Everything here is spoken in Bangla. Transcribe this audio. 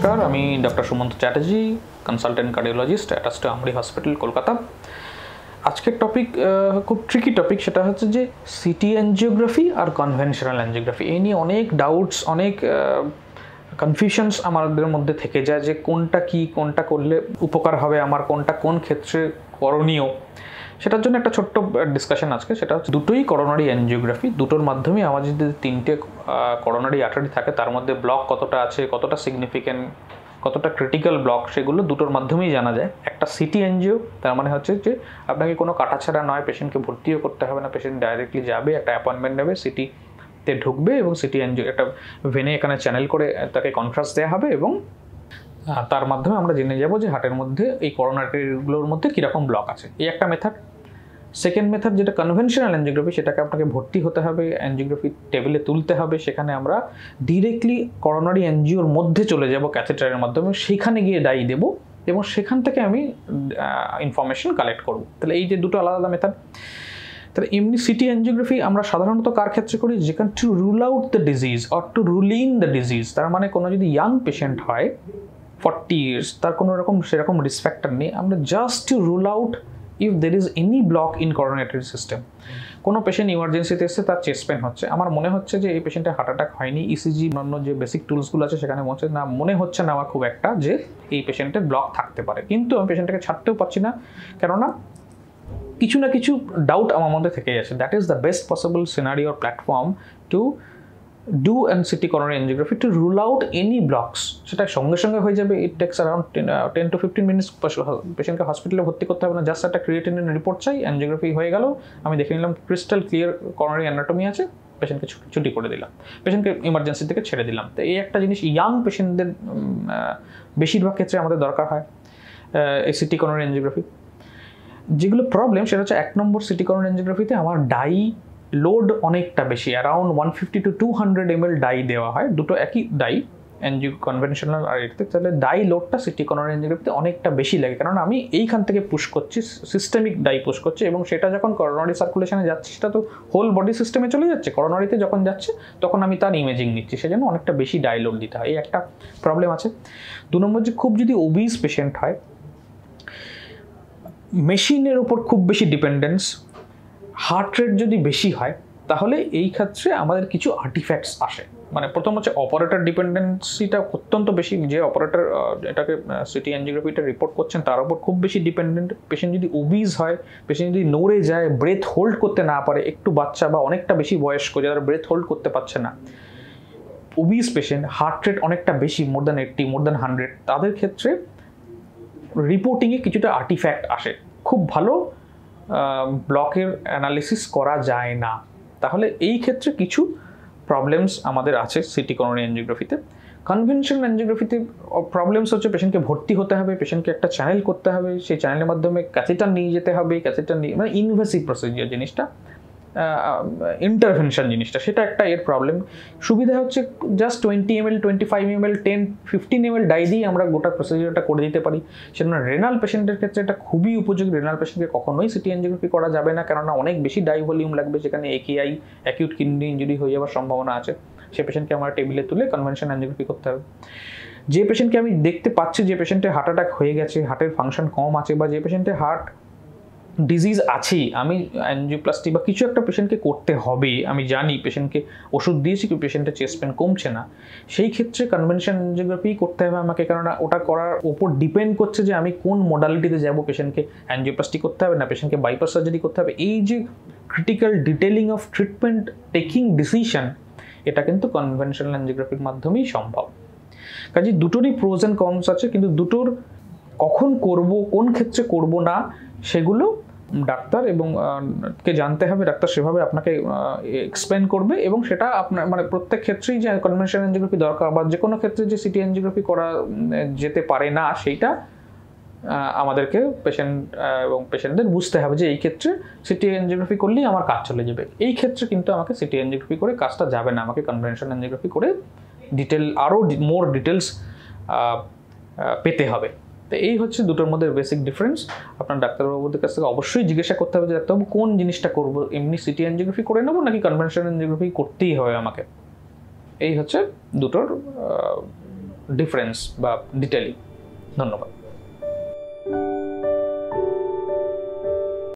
নমস্কার, আমি doctor Sumanta Chatterjee, consultant cardiologist at আস্টে আমরি হসপিটাল, কলকাতা। আজকের টপিক খুব ট্রিকি টপিক, সেটা হচ্ছে যে সিটি অ্যাঞ্জিওগ্রাফি আর কনভেনশনাল অ্যাঞ্জিওগ্রাফি। এই নিয়ে অনেক ডাউটস, অনেক কনফিউশনস আমাদের মধ্যে থেকে যায় যে কোনটা কি, কোনটা করলে উপকার হবে আমার, কোনটা কোন ক্ষেত্রে করণীয়। সেটার জন্য একটা ছোট্ট ডিসকাশন আজকে। সেটা হচ্ছে দুটোই করোনারি অ্যাঞ্জিওগ্রাফি, দুটোর মাধ্যমে আমার যদি তিনটে করোনারি আর্টারি থাকে তার মধ্যে ব্লক কতটা আছে, কতটা সিগনিফিক্যান্ট, কতটা ক্রিটিক্যাল ব্লক, সেগুলো দুটোর মাধ্যমেই জানা যায়। একটা সিটি এনজিও, তার মানে হচ্ছে যে আপনাকে কোনো কাটাছাড়া নয়, পেশেন্টকে ভর্তিও করতে হবে না, পেশেন্ট ডাইরেক্টলি যাবে, একটা অ্যাপয়েন্টমেন্ট নেবে, সিটিতে ঢুকবে এবং সিটি এনজিও একটা ভেনে এখানে চ্যানেল করে তাকে কনট্রাস্ট দেওয়া হবে এবং তার মাধ্যমে আমরা জেনে যাব যে হার্টের মধ্যে এই করোনারিগুলোর মধ্যে কীরকম ব্লক আছে। এই একটা মেথড। সেকেন্ড মেথড যেটা কনভেনশনাল অ্যাঞ্জিওগ্রাফি, সেটাকে আপনাকে ভর্তি হতে হবে, অ্যাঞ্জিওগ্রাফি টেবিলে তুলতে হবে, সেখানে আমরা ডিরেক্টলি করোনারি এনজিওর মধ্যে চলে যাব ক্যাথেটারের মাধ্যমে, সেখানে গিয়ে ডাই দেবো এবং সেখান থেকে আমি ইনফরমেশন কালেক্ট করব। তাহলে এই যে দুটো আলাদা আলাদা মেথড। তাহলে এমনি সিটি অ্যাঞ্জিওগ্রাফি আমরা সাধারণত কার ক্ষেত্রে করি? যেখানে to rule out the disease or to rule in the disease. তার মানে কোনো যদি ইয়াং পেশেন্ট হয় 40 years, তার কোনো রকম সেরকম রিস্ক ফ্যাক্টর নেই, আমরা just to rule out if there is any block in coronary system। কোনো পেশেন্ট ইমার্জেন্সিতে এসে তার চেস্ট পেন হচ্ছে, আমার মনে হচ্ছে যে এই পেশেন্টের হার্ট অ্যাটাক হয়নি, ইসিজি অন্য যে বেসিক টুলসগুলো আছে সেখানে মনে হচ্ছে না আমার খুব একটা যে এই পেশেন্টের ব্লক থাকতে পারে, কিন্তু আমি পেশেন্টটাকে ছাড়তেও পারছি না, কেননা কিছু না কিছু ডাউট আমার মধ্যে থেকে যাচ্ছে। That is the best possible scenario or platform to do and city coronary angiography to rule out any blocks. সেটা সঙ্গে সঙ্গে হয়ে যাবে, it takes around 10 to 15 minutes। পেশেন্টকে হসপিটালে ভর্তি করতে হবে না, জাস্ট একটা ক্রিয়েটিনিন রিপোর্ট চাই, অ্যাঞ্জিওগ্রাফি হয়ে গেল, আমি দেখে নিলাম ক্রিস্টাল ক্লিয়ার করোনারি অ্যানাটমি আছে, পেশেন্টকে ছুটি করে দিলাম, পেশেন্টকে ইমার্জেন্সি থেকে ছেড়ে দিলাম। তো এই একটা জিনিস ইয়াং পেশেন্টদের বেশিরভাগ ক্ষেত্রে আমাদের দরকার হয় এই সিটি করোনারি অ্যাঞ্জিওগ্রাফি। যেগুলো প্রবলেম সেটা হচ্ছে 1 নম্বর, সিটি করোনারি অ্যাঞ্জিওগ্রাফিতে আমার ডাই লোড অনেকটা বেশি, অ্যারাউন্ড 150 to 200 ml ডাই দেওয়া হয়, দুটো একই ডাই, এনজিও কনভেনশনাল আর এটাতে। তাহলে ডাই লোডটা সিটি করোনারি অ্যাঞ্জিওগ্রাফিতে অনেকটা বেশি লাগে, কারণ আমি এইখান থেকে পুশ করছি, সিস্টেমিক ডাই পুশ করছি, এবং সেটা যখন করোনারি সার্কুলেশনে যাচ্ছে সেটা তো হোল বডি সিস্টেমে চলে যাচ্ছে, করোনারিতে যখন যাচ্ছে তখন আমি তার ইমেজিং নিচ্ছি, সেজন্য অনেকটা বেশি ডাই লোড দিতে হয়। এই একটা প্রবলেম আছে। 2 নম্বর, যে খুব যদি ওবিস পেশেন্ট হয়, মেশিনের উপর খুব বেশি ডিপেন্ডেন্স, হার্ট রেট যদি বেশি হয়, তাহলে এই ক্ষেত্রে আমাদের কিছু আর্টিফ্যাক্টস আসে। মানে প্রথম হচ্ছে অপারেটর ডিপেন্ডেন্সিটা অত্যন্ত বেশি, যে অপারেটর এটাকে সিটি অ্যাঞ্জিওগ্রাফিটা রিপোর্ট করছেন তার উপর খুব বেশি ডিপেন্ডেন্ট। পেশেন্ট যদি ওবিজ হয়, পেশেন্ট যদি নড়ে যায়, ব্রেথ হোল্ড করতে না পারে, একটু বাচ্চা বা অনেকটা বেশি বয়স্ক যারা ব্রেথ হোল্ড করতে পারছে না, ওবিজ পেশেন্ট, হার্ট রেট অনেকটা বেশি, মোর দ্যান 80, মোর দ্যান 100, তাদের ক্ষেত্রে রিপোর্টিংয়ে কিছুটা আর্টিফ্যাক্ট আসে, খুব ভালো ব্লকের অ্যানালিসিস করা যায় না। তাহলে এই ক্ষেত্রে কিছু প্রবলেমস আমাদের আছে সিটি করোনারি অ্যাঞ্জিওগ্রাফিতে। কনভেনশনাল অ্যাঞ্জিওগ্রাফিতে প্রবলেমস হচ্ছে পেশেন্টকে ভর্তি হতে হবে, পেশেন্টকে একটা চ্যানেল করতে হবে, সেই চ্যানেলের মাধ্যমে ক্যাথেটার নিয়ে যেতে হবে, ক্যাথেটার নিয়ে মানে ইনভেসিভ প্রসিজিওর জিনিসটা, ইন্টারভেনশন জিনিসটা, সেটা একটা এর প্রবলেম। সুবিধা হচ্ছে just 20 ml, 25 ml, 10, 15 ml die দিয়ে আমরা গোটা প্রসিজিওরটা করে দিতে পারি। সেজন্য রেনাল পেশেন্টের ক্ষেত্রে এটা খুবই উপযোগী। রেনাল পেশেন্টকে কখনোই সিটি অ্যাঞ্জিওগ্রাফি করা যাবে না, কেননা অনেক বেশি ডাই ভলিউম লাগবে, সেখানে একিআই, অ্যাকিউট কিডনি ইনজুরি হয়ে যাওয়ার সম্ভাবনা আছে। সে পেশেন্টকে আমরা টেবিলে তুলে কনভেনশনাল অ্যাঞ্জিওগ্রাফি করতে হবে। যে পেশেন্টকে আমি দেখতে পাচ্ছি যে পেশেন্টের হার্ট অ্যাটাক হয়ে গেছে, হার্টের ফাংশন কম আছে, বা যে পেশেন্টের হার্ট ডিজিজ আছেই, আমি অ্যাঞ্জিওপ্লাস্টি বা কিছু একটা পেশেন্টকে করতে হবে, আমি জানি পেশেন্টকে ওষুধ দিয়েছি কি পেশেন্টের চেস্ট পেন কমছে না, সেই ক্ষেত্রে কনভেনশনাল অ্যাঞ্জিওগ্রাফি করতে হবে আমাকে, কেননা ওটা করার ওপর ডিপেন্ড করছে যে আমি কোন মডালিটিতে যাব, পেশেন্টকে অ্যাঞ্জিওপ্লাস্টি করতে হবে না পেশেন্টকে বাইপাস সার্জারি করতে হবে। এই যে critical detailing of treatment taking decision, এটা কিন্তু কনভেনশনাল অ্যাঞ্জিওগ্রাফির মাধ্যমেই সম্ভব। কাজে দুটোরই প্রোজ অ্যান্ড কনস আছে, কিন্তু দুটোর কখন করব, কোন ক্ষেত্রে করব না, সেগুলো ডাক্তার এবং কে জানতে হবে, ডাক্তার সেভাবে আপনাকে এক্সপ্লেন করবে, এবং সেটা আপনার মানে প্রত্যেক ক্ষেত্রেই যে কনভেনশনাল অ্যাঞ্জিওগ্রাফি দরকার বা যে কোনো ক্ষেত্রে যে সিটি অ্যাঞ্জিওগ্রাফি করা যেতে পারে না, সেইটা আমাদেরকে পেশেন্ট এবং পেশেন্টদের বুঝতে হবে যে এই ক্ষেত্রে সিটি অ্যাঞ্জিওগ্রাফি করলেই আমার কাজ চলে যাবে, এই ক্ষেত্রে কিন্তু আমাকে সিটি অ্যাঞ্জিওগ্রাফি করে কাজটা যাবে না, আমাকে কনভেনশনাল অ্যাঞ্জিওগ্রাফি করে আরও মোর ডিটেলস পেতে হবে। তো এই হচ্ছে দুটোর মধ্যে বেসিক ডিফারেন্স। আপনার ডাক্তারবাবুদের কাছ থেকে অবশ্যই জিজ্ঞাসা করতে হবে যে ডাক্তারবাবু কোন জিনিসটা করবো, এমনি সিটি অ্যাঞ্জিওগ্রাফি করে নেবো নাকি কনভেনশনাল অ্যাঞ্জিওগ্রাফি করতেই হবে আমাকে। এই হচ্ছে দুটোর ডিফারেন্স বা ডিটেলিং। ধন্যবাদ।